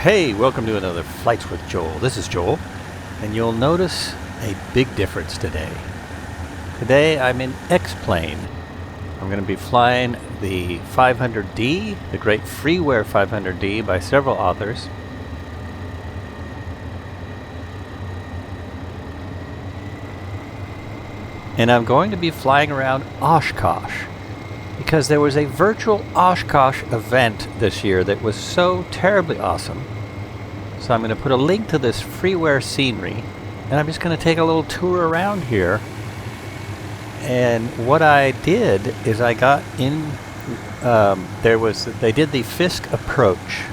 Hey, welcome to another Flights with Joel. This is Joel, and you'll notice a big difference today. Today I'm in X-Plane. I'm going to be flying the 500D, the great Freeware 500D by several authors. And I'm going to be flying around Oshkosh because there was a virtual Oshkosh event this year that was so terribly awesome. So I'm going to put a link to this Freeware scenery, and I'm just going to take a little tour around here. And what I did is I got in, they did the Fisk approach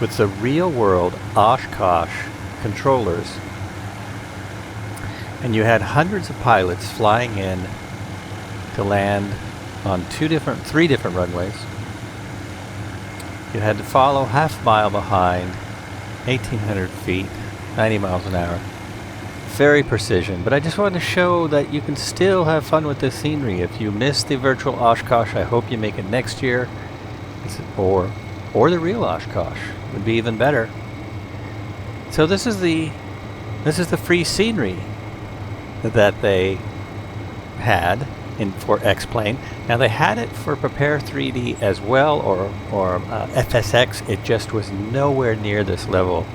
with the real world Oshkosh controllers. And you had hundreds of pilots flying in to land on three different runways. You had to follow half mile behind, 1,800 feet, 90 miles an hour. Very precision, but I just wanted to show that you can still have fun with this scenery. If you missed the virtual Oshkosh, I hope you make it next year, or the real Oshkosh would be even better. So this is the free scenery that they had for X-Plane. Now they had it for Prepare 3D as well, or FSX. It just was nowhere near this level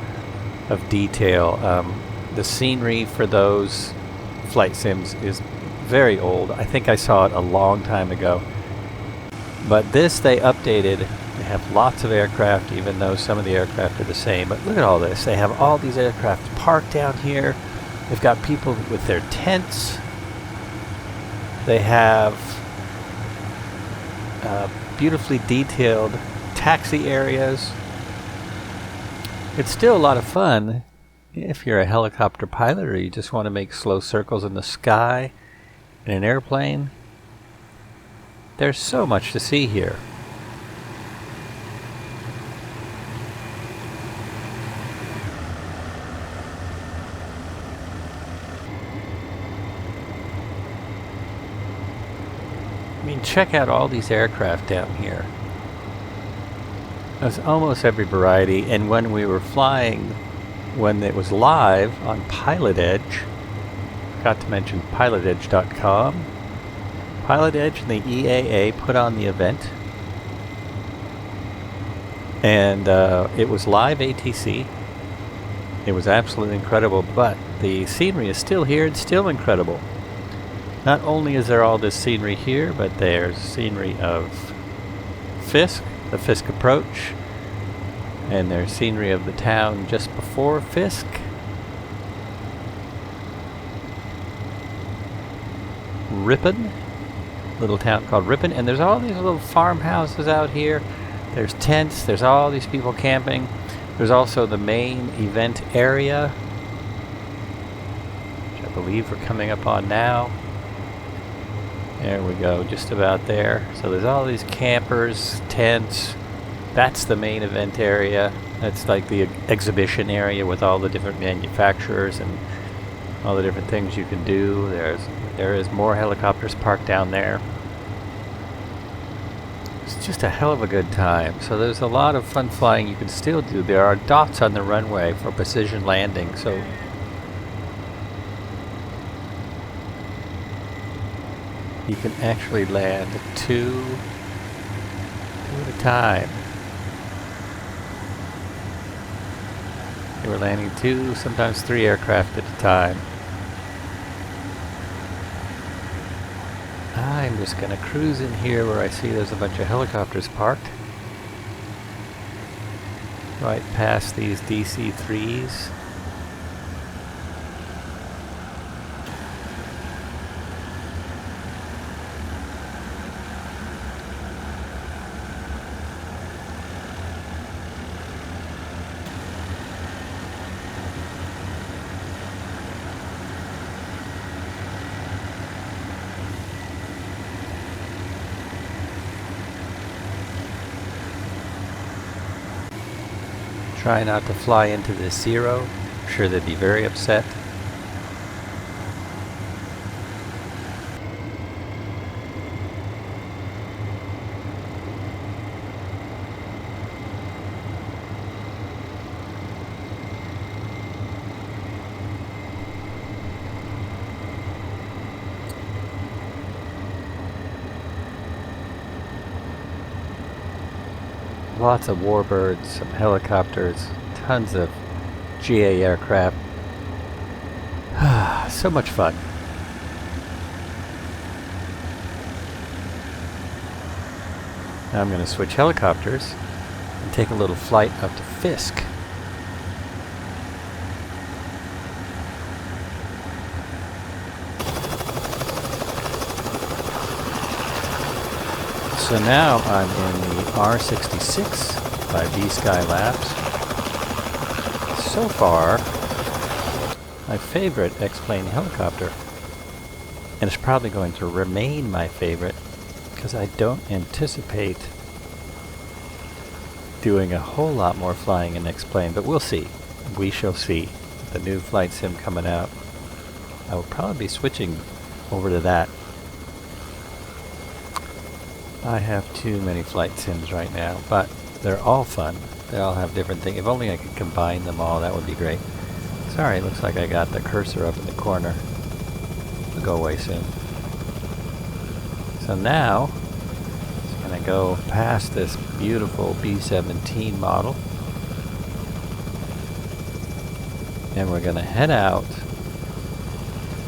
of detail. The scenery for those flight sims is very old. I think I saw it a long time ago. But this they updated. They have lots of aircraft, even though some of the aircraft are the same. But look at all this. They have all these aircraft parked down here. They've got people with their tents. They have beautifully detailed taxi areas. It's still a lot of fun if you're a helicopter pilot or you just want to make slow circles in the sky in an airplane. There's so much to see here. I mean, check out all these aircraft down here. There's almost every variety, and when we were flying, when it was live on Pilot Edge, forgot to mention pilotedge.com. Pilot Edge and the EAA put on the event, and it was live ATC. It was absolutely incredible, but the scenery is still here and still incredible. Not only is there all this scenery here, but there's scenery of Fisk, the Fisk approach, and there's scenery of the town just before Fisk. Ripon, little town called Ripon, and there's all these little farmhouses out here. There's tents, there's all these people camping. There's also the main event area, which I believe we're coming up on now. There we go, just about there. So there's all these campers, tents. That's the main event area. That's like the exhibition area with all the different manufacturers and all the different things you can do. There is more helicopters parked down there. It's just a hell of a good time. So there's a lot of fun flying you can still do. There are dots on the runway for precision landing. So you can actually land two at a time. They were landing 2, sometimes 3 aircraft at a time. I'm just going to cruise in here where I see there's a bunch of helicopters parked. Right past these DC-3s. Try not to fly into this zero. I'm sure they'd be very upset. lots of warbirds, some helicopters, tons of GA aircraft. So much fun. Now I'm going to switch helicopters and take a little flight up to Fisk. So now I'm in the R66 by Vskylabs. So far, my favorite X-plane helicopter. And it's probably going to remain my favorite because I don't anticipate doing a whole lot more flying in X-plane, but we'll see. We shall see. The new flight sim coming out, I will probably be switching over to that. I have too many flight sims right now, but they're all fun. They all have different things. If only I could combine them all, that would be great. Sorry, it looks like I got the cursor up in the corner. It'll go away soon. So now, I'm going to go past this beautiful B-17 model. And we're going to head out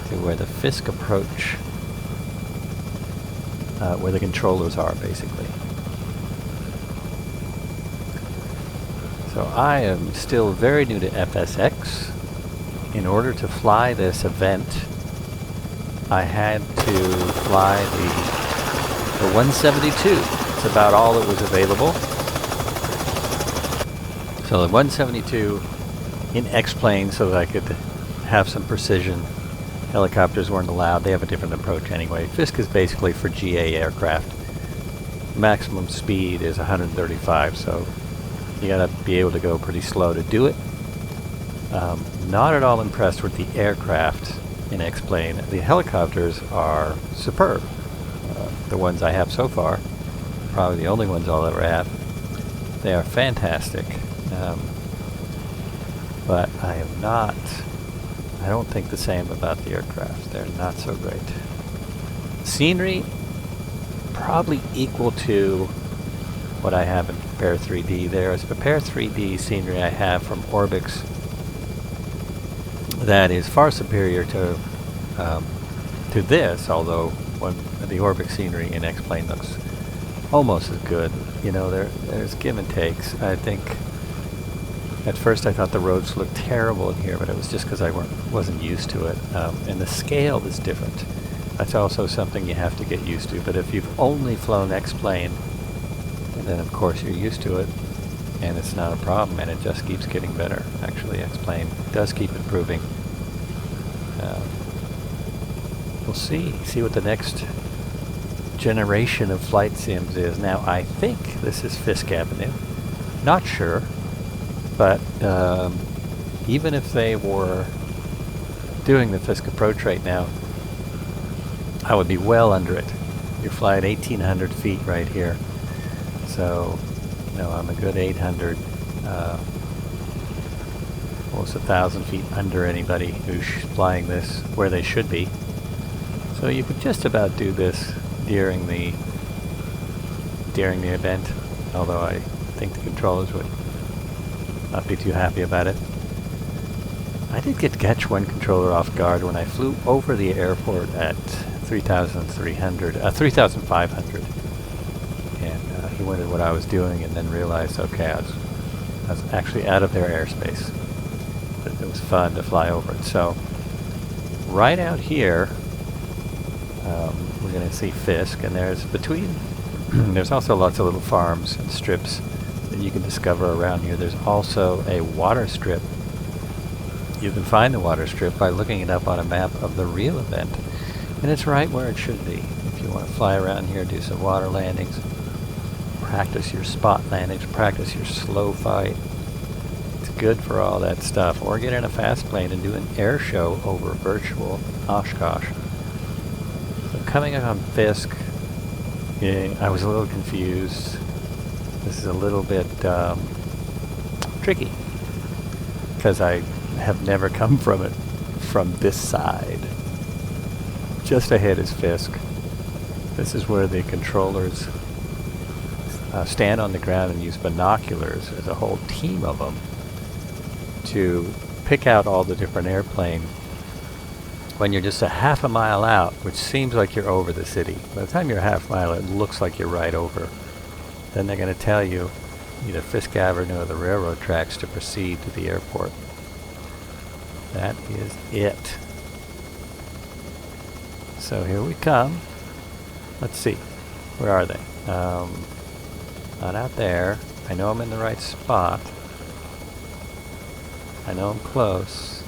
to where the Fisk approach, where the controllers are, basically. So I am still very new to FSX. In order to fly this event, I had to fly the 172. It's about all that was available. So the 172 in X-plane so that I could have some precision. Helicopters weren't allowed. They have a different approach anyway. Fisk is basically for GA aircraft. Maximum speed is 135, so you gotta be able to go pretty slow to do it. Not at all impressed with the aircraft in X-plane. The helicopters are superb. The ones I have so far, probably the only ones I'll ever have. They are fantastic. But I don't think the same about the aircraft. They're not so great. Scenery, probably equal to what I have in Prepare 3D. There is Prepare 3D scenery I have from Orbix that is far superior to this, although when the Orbix scenery in X-plane looks almost as good. You know, there's give and takes. I think at first I thought the roads looked terrible in here, but it was just because I wasn't used to it. And the scale is different. That's also something you have to get used to. But if you've only flown X-plane, then of course you're used to it, and it's not a problem, and it just keeps getting better. Actually, X-plane does keep improving. We'll see what the next generation of flight sims is. Now, I think this is Fisk Avenue. Not sure, but even if they were doing the Fisk approach right now, I would be well under it. You're flying 1,800 feet right here. So, no, I'm a good 800, almost 1,000 feet under anybody who's flying this where they should be. So you could just about do this during the event, although I think the controllers would not be too happy about it. I did catch one controller off guard when I flew over the airport at 3,500. And he wondered what I was doing, and then realized, okay, I was actually out of their airspace. But it was fun to fly over it. So, right out here, we're going to see Fisk, and there's also lots of little farms and strips that you can discover around here. There's also a water strip. You can find the water strip by looking it up on a map of the real event, and it's right where it should be. If you want to fly around here, do some water landings, practice your spot landings, practice your slow fight. It's good for all that stuff. Or get in a fast plane and do an air show over virtual Oshkosh. So coming up on Fisk, I was a little confused. This is a little bit tricky because I have never come from it from this side. Just ahead is Fisk. This is where the controllers stand on the ground and use binoculars. There's a whole team of them to pick out all the different airplanes when you're just a half a mile out, which seems like you're over the city. By the time you're a half mile, it looks like you're right over. Then they're going to tell you either Fisk Avenue or the railroad tracks to proceed to the airport. That is it. So here we come. Let's see. Where are they? Not out there. I know I'm in the right spot. I know I'm close.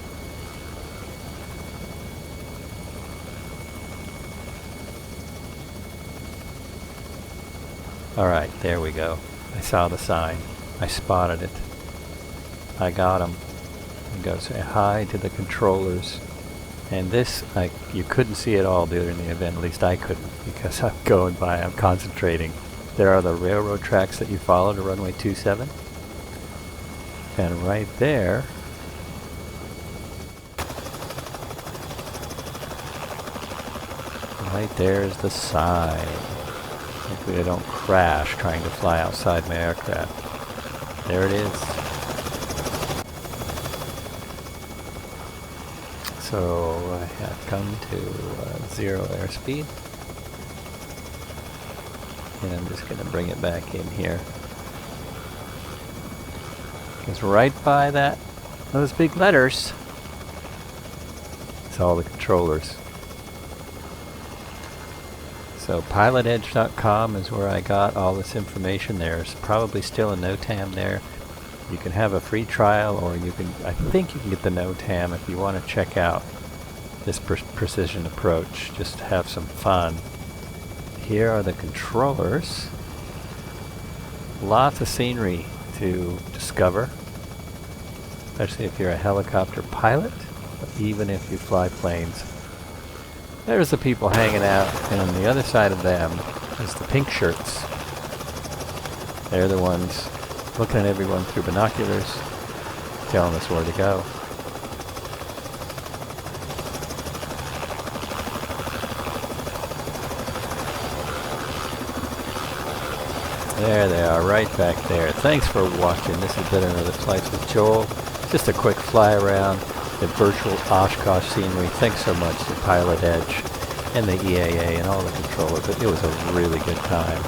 Alright, there we go. I saw the sign. I spotted it. I got him. I'm going to say hi to the controllers. And this, you couldn't see it all during the event. At least I couldn't, because I'm going by. I'm concentrating. There are the railroad tracks that you follow to runway 27. And right there, is the sign. Hopefully I don't crash trying to fly outside my aircraft. There it is. So I have come to 0 airspeed. And I'm just going to bring it back in here. Because right by those big letters, it's all the controllers. So pilotedge.com is where I got all this information. There's probably still a NOTAM there. You can have a free trial, or you can, I think you can get the NOTAM if you want to check out this precision approach, just to have some fun. Here are the controllers. Lots of scenery to discover, especially if you're a helicopter pilot, but even if you fly planes. There's the people hanging out, and on the other side of them is the pink shirts. They're the ones looking at everyone through binoculars, telling us where to go. There they are, right back there. Thanks for watching. This has been another Flights with Joel. Just a quick fly around the virtual Oshkosh scenery. Thanks so much to Pilot Edge and the EAA and all the controllers. It was a really good time.